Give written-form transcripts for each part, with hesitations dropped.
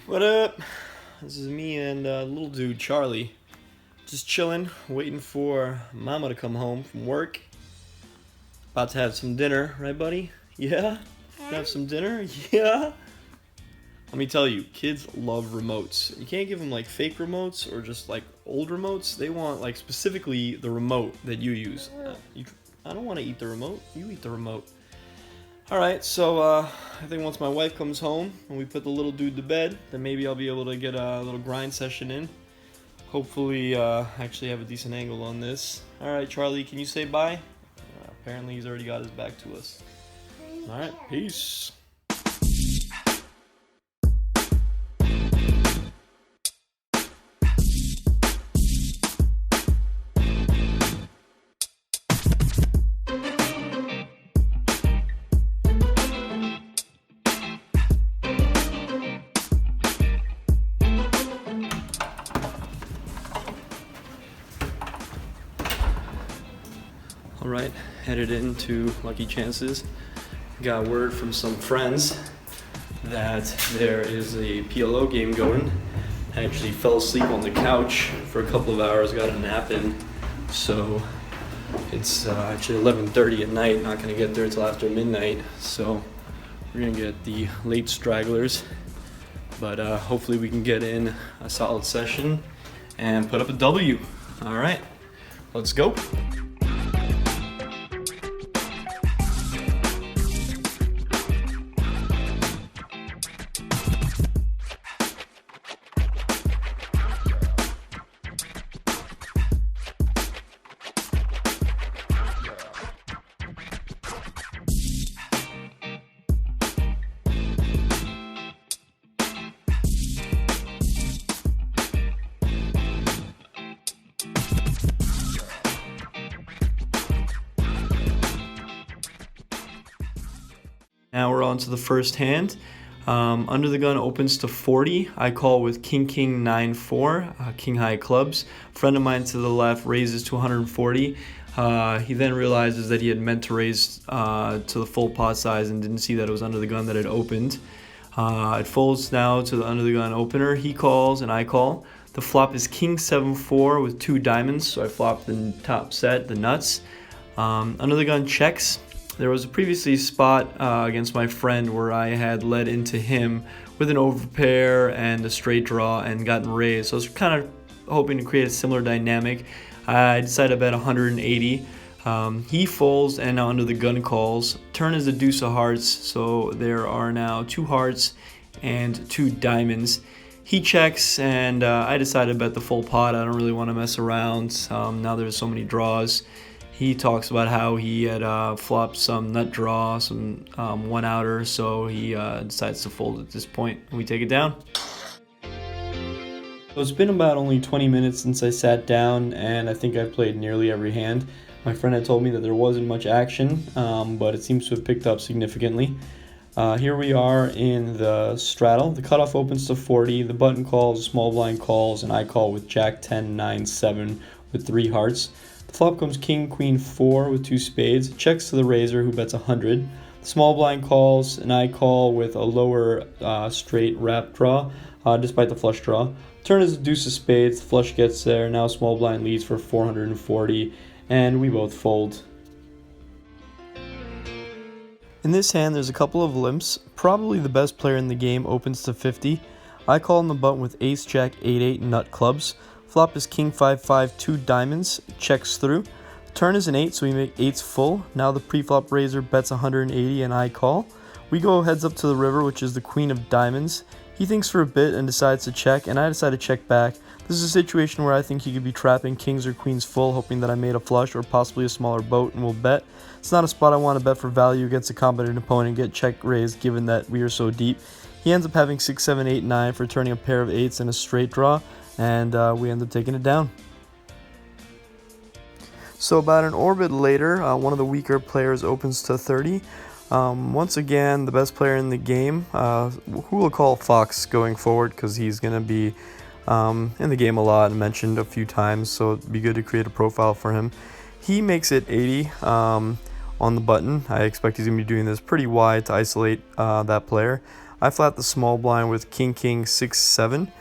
What up? This is me and little dude Charlie. Just chilling, waiting for Mama to come home from work. About to have some dinner, right, buddy? Yeah? Have some dinner? Yeah? Let me tell you, kids love remotes. You can't give them like fake remotes or just like old remotes. They want like specifically the remote that you use. I don't want to eat the remote. You eat the remote. Alright, so I think once my wife comes home and we put the little dude to bed, then maybe I'll be able to get a little grind session in. Hopefully, actually have a decent angle on this. Alright, Charlie, can you say bye? Apparently, he's already got his back to us. Alright, peace. Alright, headed into Lucky Chances. Got word from some friends that there is a PLO game going. I actually fell asleep on the couch for a couple of hours, got a nap in. So it's actually 11:30 at night, not gonna get there till after midnight. So we're gonna get the late stragglers. But hopefully we can get in a solid session and put up a W. Alright, let's go. Now we're on to the first hand. Under the gun opens to 40. I call with King King 9-4, King High clubs. Friend of mine to the left raises to 140. He then realizes that he had meant to raise to the full pot size and didn't see that it was under the gun that it opened. It folds now to the under the gun opener. He calls and I call. The flop is King 7-4 with 2 diamonds, so I flop the top set, the nuts. Under the gun checks. There was a previously spot against my friend where I had led into him with an overpair and a straight draw and gotten raised. So I was kind of hoping to create a similar dynamic. I decided to bet 180. He folds and now under the gun calls. Turn is the deuce of hearts, so there are now 2 hearts and 2 diamonds. He checks and I decided to bet the full pot. I don't really want to mess around. Now there's so many draws. He talks about how he had flopped some nut draw, some one outer, so he decides to fold at this point. We take it down. So it's been about only 20 minutes since I sat down, and I think I've played nearly every hand. My friend had told me that there wasn't much action, but it seems to have picked up significantly. Here we are in the straddle. The cutoff opens to 40, the button calls, the small blind calls, and I call with Jack 10, 9, 7 with 3 hearts. The flop comes King, Queen 4 with 2 spades, checks to the raiser who bets 100. The small blind calls, and I call with a lower straight wrap draw, despite the flush draw. Turn is a deuce of spades, the flush gets there, now small blind leads for 440, and we both fold. In this hand, there's a couple of limps. Probably the best player in the game opens to 50. I call on the button with Ace, Jack, 8-8 nut clubs. Flop is King 5-5, 2 diamonds, checks through. Turn is an 8, so we make 8s full. Now the pre-flop raiser bets 180 and I call. We go heads up to the river, which is the queen of diamonds. He thinks for a bit and decides to check, and I decide to check back. This is a situation where I think he could be trapping kings or queens full, hoping that I made a flush or possibly a smaller boat and will bet. It's not a spot I want to bet for value against a competent opponent and get check raised given that we are so deep. He ends up having 6, 7, 8, 9 for turning a pair of 8s and a straight draw, and we end up taking it down. So about an orbit later, one of the weaker players opens to 30. Once again, the best player in the game, who we'll call Fox going forward because he's going to be in the game a lot and mentioned a few times, so it'd be good to create a profile for him. He makes it 80 on the button. I expect he's going to be doing this pretty wide to isolate that player. I flat the small blind with king king 6-7.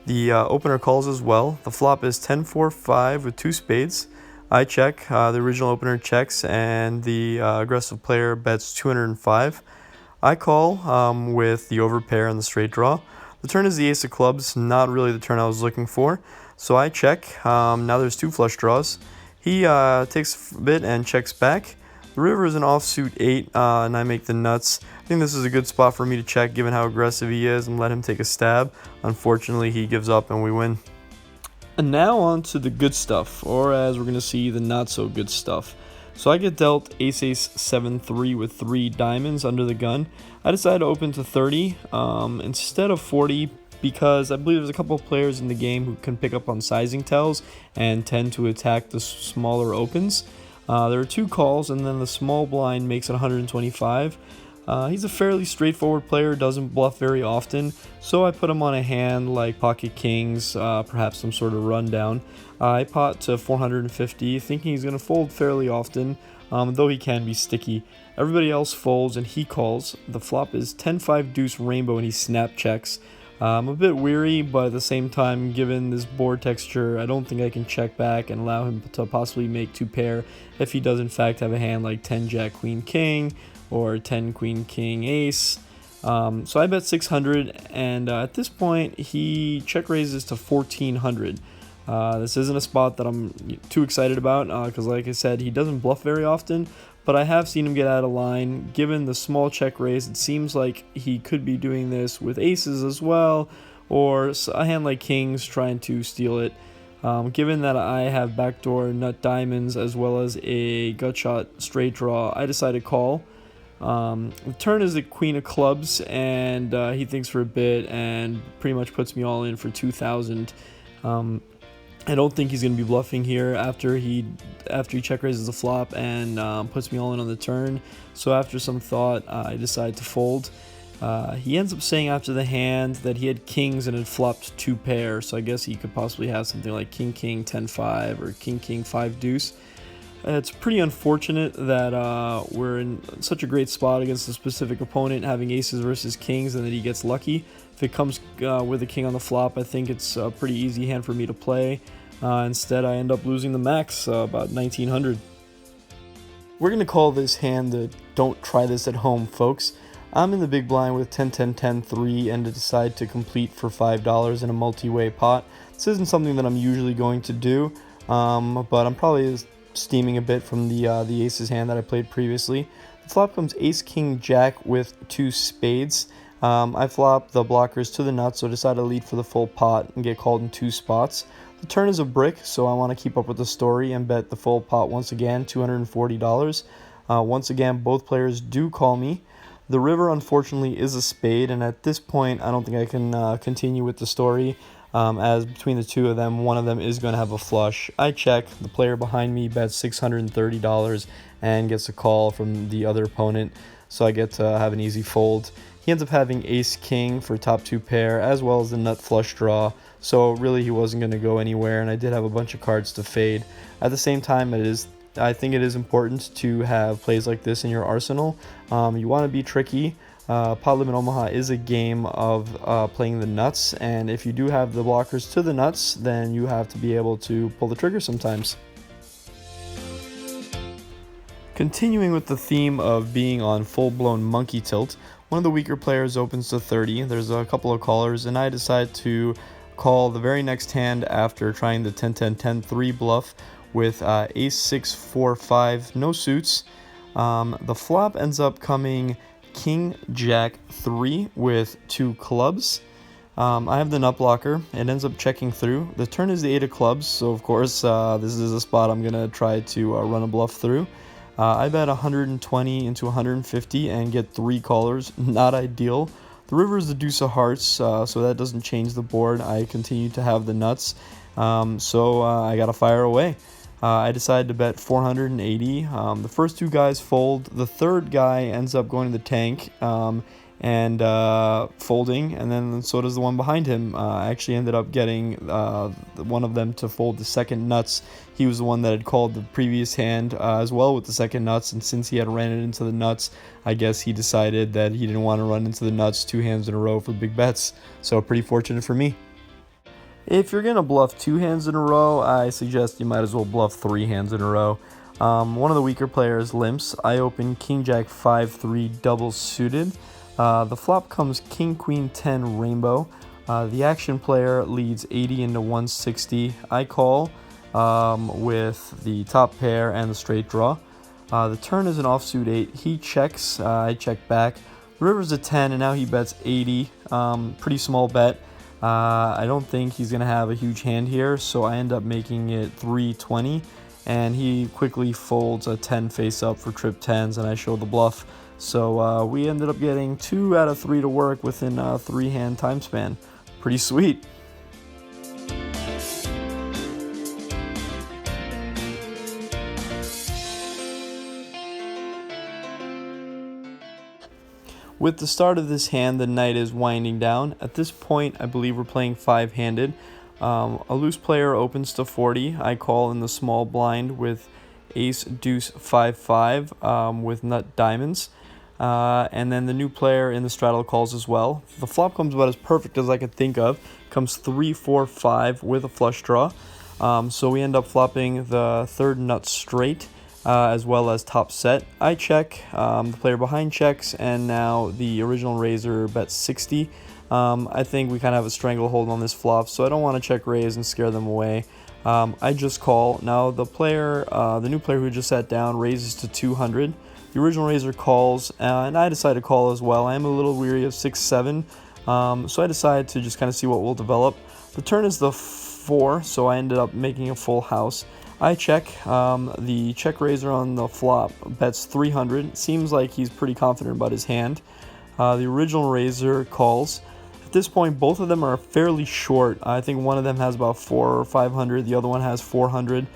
The opener calls as well. The flop is 10-4-5 with 2 spades. I check, the original opener checks, and the aggressive player bets 205. I call with the overpair and the straight draw. The turn is the ace of clubs, not really the turn I was looking for. So I check. Now there's 2 flush draws. He takes a bit and checks back. The river is an offsuit 8, and I make the nuts. I think this is a good spot for me to check given how aggressive he is and let him take a stab. Unfortunately, he gives up and we win. And now on to the good stuff, or as we're going to see, the not so good stuff. So I get dealt ace-ace 7-3 with 3 diamonds under the gun. I decide to open to 30 instead of 40 because I believe there's a couple of players in the game who can pick up on sizing tells and tend to attack the smaller opens. There are 2 calls, and then the small blind makes it 125. He's a fairly straightforward player, doesn't bluff very often, so I put him on a hand like pocket kings, perhaps some sort of rundown. I pot to 450, thinking he's going to fold fairly often, though he can be sticky. Everybody else folds and he calls. The flop is 10-5 deuce rainbow and he snap checks. I'm a bit weary, but at the same time, given this board texture, I don't think I can check back and allow him to possibly make 2 pair if he does in fact have a hand like 10 jack queen king or 10 queen king ace. So I bet 600, and at this point he check raises to 1400. This isn't a spot that I'm too excited about because like I said, he doesn't bluff very often, but I have seen him get out of line. Given the small check raise, it seems like he could be doing this with aces as well, or a hand like kings trying to steal it. Given that I have backdoor nut diamonds as well as a gut shot straight draw, I decide to call. The turn is the queen of clubs, and he thinks for a bit and pretty much puts me all in for 2,000. I don't think he's going to be bluffing here after he check raises the flop and puts me all in on the turn. So after some thought, I decide to fold. He ends up saying after the hand that he had kings and had flopped 2 pair, so I guess he could possibly have something like king king 10-5 or king king 5 deuce. It's pretty unfortunate that we're in such a great spot against a specific opponent, having aces versus kings, and that he gets lucky. If it comes with a king on the flop, I think it's a pretty easy hand for me to play. Instead, I end up losing the max, about 1900. We're going to call this hand the don't try this at home, folks. I'm in the big blind with 10-10-10-3 and to decide to complete for $5 in a multi-way pot. This isn't something that I'm usually going to do, but I'm probably steaming a bit from the aces hand that I played previously. The flop comes ace king jack with 2 spades. I flop the blockers to the nuts, so I decide to lead for the full pot and get called in 2 spots. The turn is a brick, so I want to keep up with the story and bet the full pot once again, $240. Once again, both players do call me. The river, unfortunately, is a spade, and at this point, I don't think I can continue with the story, as between the 2 of them, one of them is going to have a flush. I check. The player behind me bets $630 and gets a call from the other opponent, so I get to have an easy fold. He ends up having ace-king for top 2 pair, as well as the nut flush draw, so really he wasn't going to go anywhere, and I did have a bunch of cards to fade. At the same time, I think it is important to have plays like this in your arsenal. You want to be tricky. Pot Limit Omaha is a game of playing the nuts, and if you do have the blockers to the nuts, then you have to be able to pull the trigger sometimes. Continuing with the theme of being on full-blown monkey tilt, one of the weaker players opens to 30. There's a couple of callers, and I decide to call the very next hand after trying the 10-10-10-3 bluff with ace-6-4-5, no suits. The flop ends up coming king jack 3 with 2 clubs. I have the nut blocker. It ends up checking through. The turn is the 8 of clubs, so of course this is a spot I'm going to try to run a bluff through. I bet 120 into 150 and get 3 callers. Not ideal. The river is the deuce of hearts, so that doesn't change the board. I continue to have the nuts, so I got to fire away. I decided to bet 480. The first 2 guys fold. The third guy ends up going to the tank, and folding, and then so does the one behind him. I actually ended up getting one of them to fold the second nuts. He was the one that had called the previous hand as well with the second nuts, and since he had ran it into the nuts, I guess he decided that he didn't want to run into the nuts 2 hands in a row for big bets. So pretty fortunate for me. If you're going to bluff 2 hands in a row, I suggest you might as well bluff 3 hands in a row. One of the weaker players limps. I open King Jack 5-3 double suited. The flop comes King Queen 10 rainbow. The action player leads 80 into 160. I call with the top pair and the straight draw. The turn is an offsuit 8. He checks. I check back. The river's a 10, and now he bets 80. Pretty small bet. I don't think he's going to have a huge hand here, so I end up making it 320. And he quickly folds a 10 face up for trip 10s, and I show the bluff. So we ended up getting 2 out of 3 to work within a 3-hand time span. Pretty sweet. With the start of this hand, the night is winding down. At this point, I believe we're playing 5-handed. A loose player opens to 40. I call in the small blind with ace, deuce, 5-5 with nut diamonds. And then the new player in the straddle calls as well. The flop comes about as perfect as I could think of. Comes 3-4-5 with a flush draw. So we end up flopping the third nut straight as well as top set. I check, the player behind checks, and now the original raiser bets 60. I think we kind of have a stranglehold on this flop, so I don't want to check raise and scare them away. I just call. Now the new player who just sat down raises to 200. The original raiser calls, and I decide to call as well. I am a little weary of 6-7, so I decide to just kind of see what will develop. The turn is the 4, so I ended up making a full house. I check. The check raiser on the flop bets 300. Seems like he's pretty confident about his hand. The original raiser calls. At this point, both of them are fairly short. I think one of them has about 400 or 500. The other one has 400.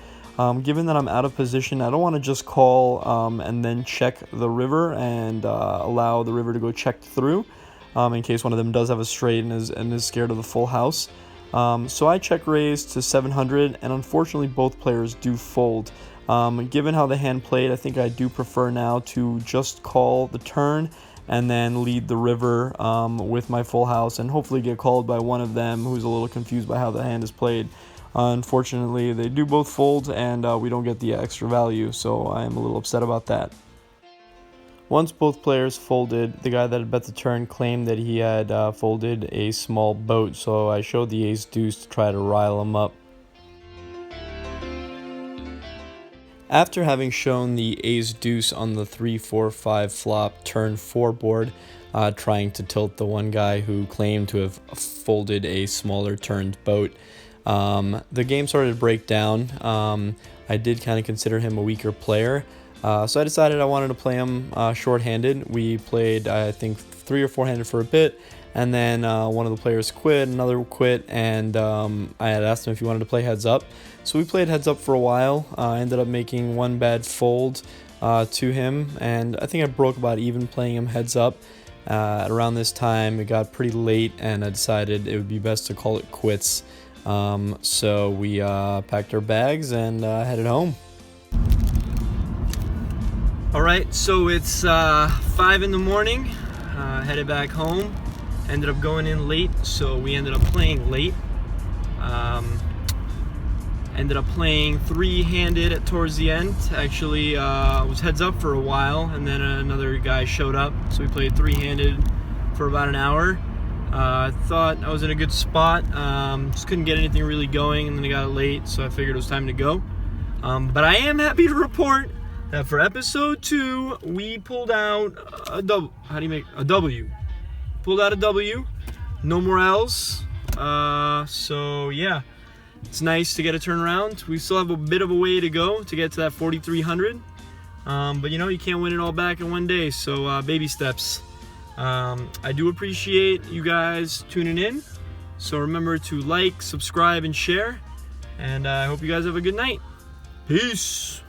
Given that I'm out of position, I don't want to just call and then check the river and allow the river to go check through in case one of them does have a straight and is scared of the full house. So I check raise to 700, and unfortunately both players do fold. Given how the hand played, I think I do prefer now to just call the turn and then lead the river with my full house and hopefully get called by one of them who's a little confused by how the hand is played. Unfortunately, they do both fold, and we don't get the extra value, so I am a little upset about that. Once both players folded, the guy that had bet the turn claimed that he had folded a small boat, so I showed the ace deuce to try to rile him up. After having shown the ace deuce on the 3-4-5 flop turn 4 board, trying to tilt the one guy who claimed to have folded a smaller turned boat, the game started to break down. I did kind of consider him a weaker player, so I decided I wanted to play him short-handed. We played, I think, 3 or 4-handed for a bit, and then one of the players quit, another quit, and I had asked him if he wanted to play heads up. So we played heads up for a while. I ended up making one bad fold to him, and I think I broke about even playing him heads up. Around this time, it got pretty late, and I decided it would be best to call it quits. So we packed our bags and headed home. All right, so it's 5 in the morning. Headed back home. Ended up going in late, so we ended up playing late. Ended up playing 3-handed towards the end. Actually, was heads up for a while, and then another guy showed up, so we played 3-handed for about an hour. I thought I was in a good spot, just couldn't get anything really going, and then it got late, so I figured it was time to go. But I am happy to report that for episode 2, we pulled out a double. How do you make a W? Pulled out a W. No more L's. So yeah, it's nice to get a turnaround. We still have a bit of a way to go to get to that 4,300. But you know, you can't win it all back in one day. So baby steps. I do appreciate you guys tuning in. So remember to like, subscribe, and share. And I hope you guys have a good night. Peace.